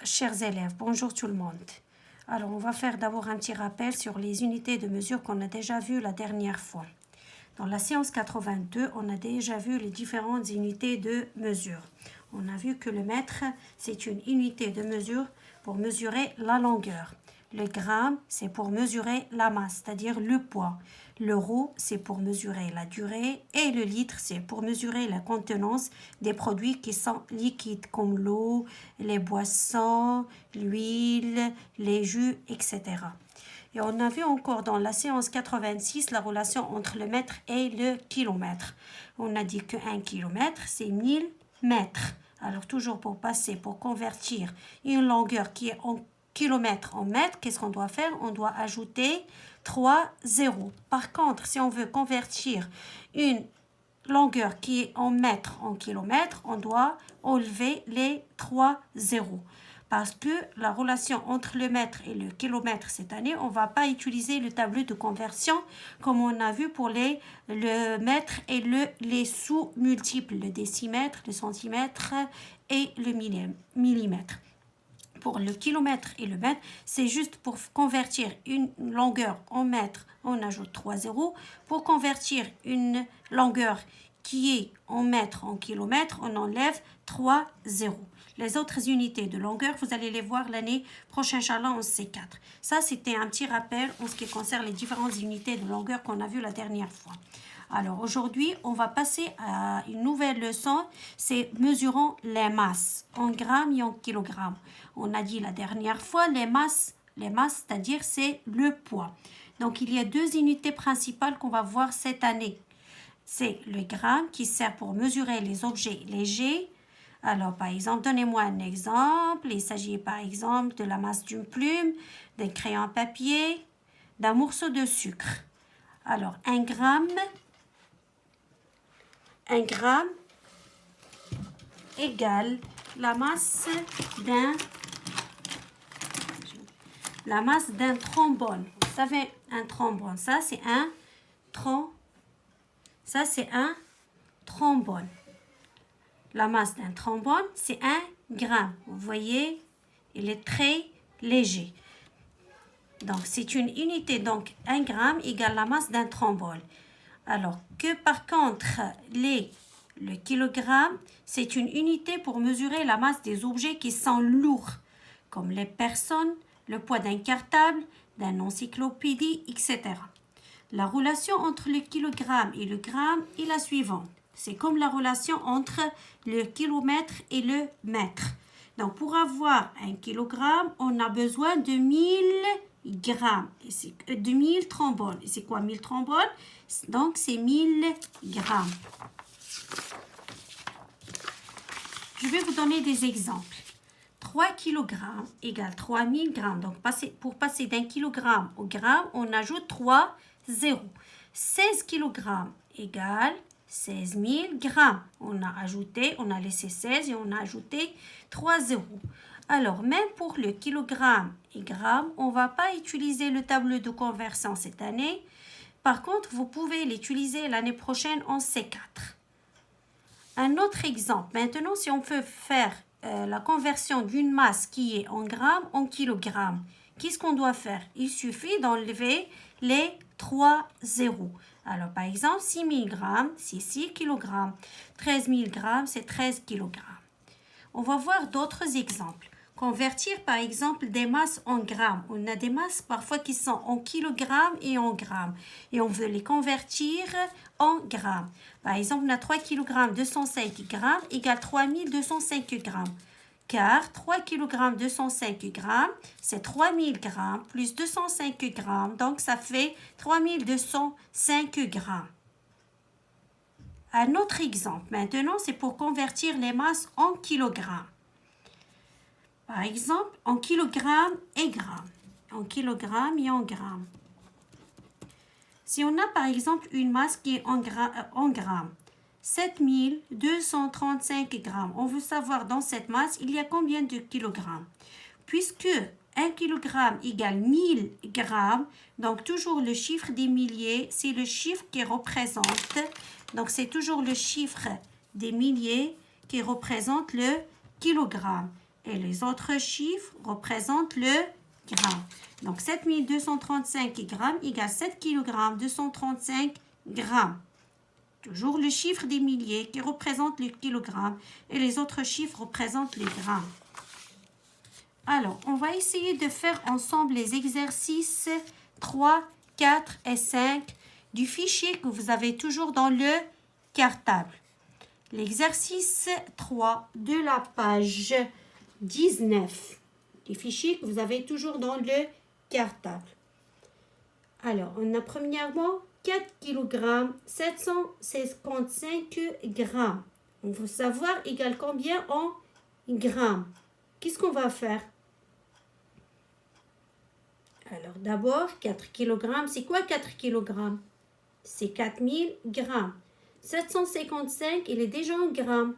Chers élèves, bonjour tout le monde. Alors, on va faire d'abord un petit rappel sur les unités de mesure qu'on a déjà vues la dernière fois. Dans la séance 82, on a déjà vu les différentes unités de mesure. On a vu que le mètre, c'est une unité de mesure pour mesurer la longueur. Le gramme, c'est pour mesurer la masse, c'est-à-dire le poids. L'euro, c'est pour mesurer la durée. Et le litre, c'est pour mesurer la contenance des produits qui sont liquides, comme l'eau, les boissons, l'huile, les jus, etc. Et on a vu encore dans la séance 86 la relation entre le mètre et le kilomètre. On a dit que 1 kilomètre, c'est 1000 mètres. Alors, toujours pour convertir une longueur qui est en kilomètres en mètres, qu'est-ce qu'on doit faire? On doit ajouter 3 zéros. Par contre, si on veut convertir une longueur qui est en mètres en kilomètres, on doit enlever les 3 zéros. Parce que la relation entre le mètre et le kilomètre cette année, on ne va pas utiliser le tableau de conversion comme on a vu pour le mètre et les sous-multiples, le décimètre, le centimètre et le millimètre. Pour le kilomètre et le mètre, c'est juste pour convertir une longueur en mètres, on ajoute 3 zéros. Pour convertir une longueur qui est en mètres en kilomètres, on enlève 3 zéros. Les autres unités de longueur, vous allez les voir l'année prochaine, Inch'Allah, en C4. Ça, c'était un petit rappel en ce qui concerne les différentes unités de longueur qu'on a vues la dernière fois. Alors, aujourd'hui, on va passer à une nouvelle leçon, c'est mesurons les masses en grammes et en kilogrammes. On a dit la dernière fois, les masses, c'est-à-dire c'est le poids. Donc, il y a deux unités principales qu'on va voir cette année. C'est le gramme qui sert pour mesurer les objets légers. Alors, par exemple, donnez-moi un exemple. Il s'agit par exemple de la masse d'une plume, d'un crayon à papier, d'un morceau de sucre. Alors, un gramme égale la masse d'un trombone. Vous savez, un trombone, ça c'est un trombone. La masse d'un trombone, c'est 1 gramme. Vous voyez, il est très léger. Donc, c'est une unité. Donc, 1 gramme égale la masse d'un trombone. Alors que par contre, le kilogramme, c'est une unité pour mesurer la masse des objets qui sont lourds, comme les personnes, le poids d'un cartable, d'un encyclopédie, etc. La relation entre le kilogramme et le gramme est la suivante. C'est comme la relation entre le kilomètre et le mètre. Donc, pour avoir 1 kilogramme, on a besoin de 1000 grammes. De 1000 trombones. Et c'est quoi 1000 trombones? Donc, c'est 1000 grammes. Je vais vous donner des exemples. 3 kg égale 3000 grammes. Donc, pour passer d'un kilogramme au gramme, on ajoute 3 zéros. 16 kg égale 16 000 grammes. On a laissé 16 et on a ajouté 3 zéros. Alors, même pour le kilogramme et gramme, on ne va pas utiliser le tableau de conversion cette année. Par contre, vous pouvez l'utiliser l'année prochaine en C4. Un autre exemple. Maintenant, si on veut faire la conversion d'une masse qui est en grammes en kilogrammes, qu'est-ce qu'on doit faire? Il suffit d'enlever les 3 zéros. Alors, par exemple, 6 000 grammes, c'est 6 kilogrammes. 13 000 grammes, c'est 13 kilogrammes. On va voir d'autres exemples. Convertir, par exemple, des masses en grammes. On a des masses parfois qui sont en kilogrammes et en grammes. Et on veut les convertir en grammes. Par exemple, on a 3 kg 205 grammes égale 3205 grammes. Car 3 kg 205 grammes, c'est 3000 grammes plus 205 grammes. Donc, ça fait 3205 grammes. Un autre exemple, maintenant, c'est pour convertir les masses en kilogrammes. Par exemple, en kilogrammes et grammes. En kilogrammes et en grammes. Si on a par exemple une masse qui est en grammes, 7235 grammes. On veut savoir dans cette masse, il y a combien de kilogrammes? Puisque 1 kilogramme égale 1000 grammes, donc toujours le chiffre des milliers, c'est le chiffre qui représente, donc c'est toujours le chiffre des milliers qui représente le kilogramme. et les autres chiffres représentent le gramme. Donc 7235 grammes égale 7 kg 235 grammes. Toujours le chiffre des milliers qui représente le kilogramme et les autres chiffres représentent les grammes. Alors, on va essayer de faire ensemble les exercices 3, 4 et 5 du fichier que vous avez toujours dans le cartable. L'exercice 3 de la page 19 du fichier que vous avez toujours dans le cartable. Alors, on a premièrement 4 kg 755 grammes. On veut savoir égale combien en grammes. Qu'est-ce qu'on va faire? Alors, d'abord, 4 kg, c'est quoi 4 kg? C'est 4000 grammes. 755, il est déjà en grammes.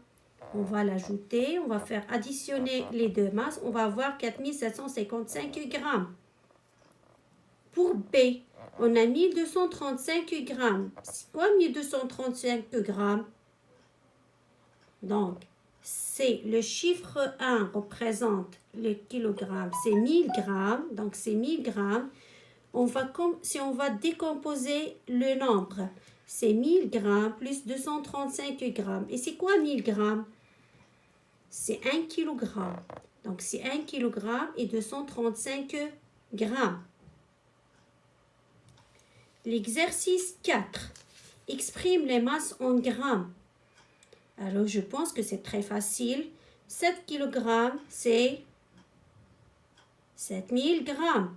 On va l'ajouter, on va faire additionner les deux masses. On va avoir 4755 grammes. Pour B, on a 1235 grammes. C'est quoi 1235 grammes? Donc, c'est le chiffre 1 représente le kilogramme, c'est 1000 grammes. Donc, c'est 1000 grammes. Si on va décomposer le nombre, c'est 1000 grammes plus 235 grammes. Et c'est quoi 1000 grammes? C'est 1 kilogramme. Donc, c'est 1 kilogramme et 235 grammes. L'exercice 4 exprime les masses en grammes. Alors, je pense que c'est très facile. 7 kg, c'est 7000 grammes.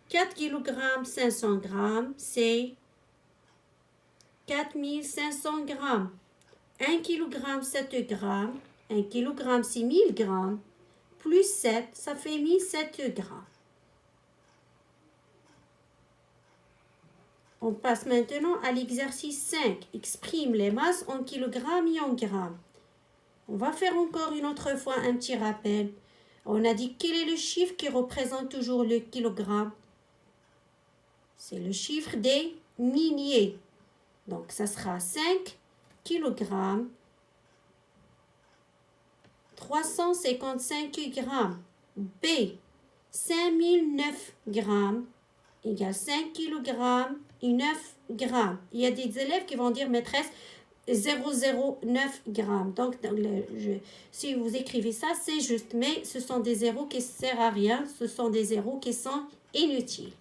4 kg, 500 grammes, c'est 4500 grammes. 1 kg, 7 grammes. 1 kg, c'est 1000 grammes. Plus 7, ça fait 1007 grammes. On passe maintenant à l'exercice 5. Exprime les masses en kilogrammes et en grammes. On va faire encore une autre fois un petit rappel. On a dit quel est le chiffre qui représente toujours le kilogramme? C'est le chiffre des milliers. Donc, ça sera 5 kg 355 grammes. B, 5009 grammes égale 5 kg et 9 grammes. Il y a des élèves qui vont dire, maîtresse, 009 grammes. Donc, si vous écrivez ça, c'est juste. Mais ce sont des zéros qui ne servent à rien. Ce sont des zéros qui sont inutiles.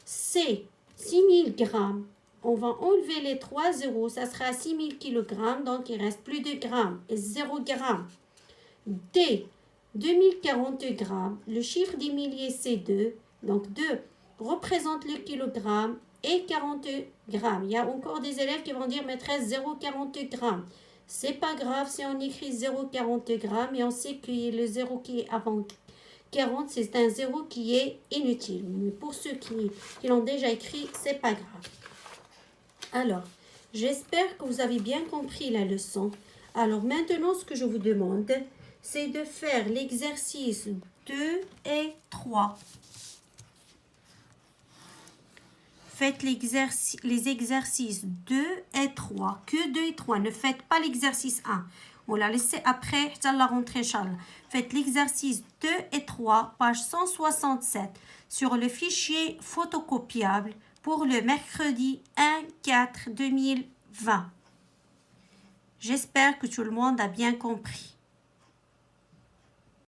C, 6000 grammes. On va enlever les 3 zéros. Ça sera 6000 kg. Donc, il reste plus de grammes et 0 grammes. D, 2040 grammes. Le chiffre des milliers, c'est 2. Donc, 2 représente le kilogramme et 40 grammes. Il y a encore des élèves qui vont dire, maîtresse, 0,40 grammes. C'est pas grave si on écrit 0,40 grammes et on sait que le 0 qui est avant 40, c'est un 0 qui est inutile. Mais pour ceux qui l'ont déjà écrit, c'est pas grave. Alors, j'espère que vous avez bien compris la leçon. Alors maintenant, ce que je vous demande, c'est de faire l'exercice 2 et 3. Faites les exercices 2 et 3. Que 2 et 3. Ne faites pas l'exercice 1. On l'a laissé après la rentrée, Inch'Allah. Faites l'exercice 2 et 3, page 167, sur le fichier photocopiable pour le mercredi 1/4/2020. J'espère que tout le monde a bien compris.